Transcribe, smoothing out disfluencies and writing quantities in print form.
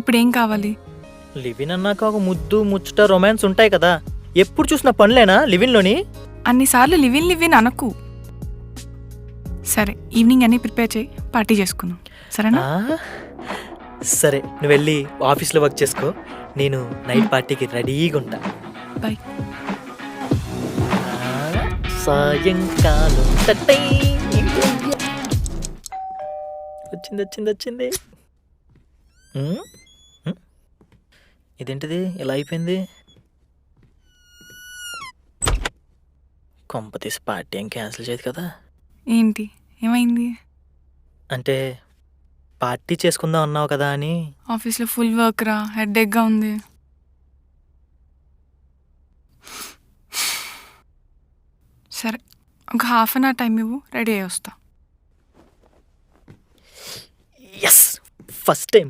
ఇప్పుడు ఏం కావాలి? లివిన్ అన్నాక ఒక ముద్దు ముచ్చట రొమాన్స్ ఉంటాయి కదా, ఎప్పుడు చూసిన పనులేనా లివిన్లోని? అన్నిసార్లు లివిన్ లివిన్ అనకు. సరే, ఈవినింగ్ అన్నీ ప్రిపేర్ చేయి, పార్టీ చేసుకుందాం, సరేనా? సరే, నువ్వు వెళ్ళి ఆఫీస్లో వర్క్ చేసుకో, నేను నైట్ పార్టీకి రెడీగా ఉంటా. బాయ్. సాయంకాలం తట్టై. వచ్చింది వచ్చింది వచ్చింది. ఇదేంటిది ఇలా అయిపోయింది? కొంప తీసి పార్టీ ఏం క్యాన్సిల్ చేయదు కదా? ఏంటి, ఏమైంది? అంటే పార్టీ చేసుకుందాం అన్నావు కదా అని. ఆఫీస్లో ఫుల్ వర్క్ రా, హెడేక్గా ఉంది. సరే, ఒక హాఫ్ అన్ అవర్ టైం ఇవ్వు, రెడీ అయ్యి వస్తా. Yes, first time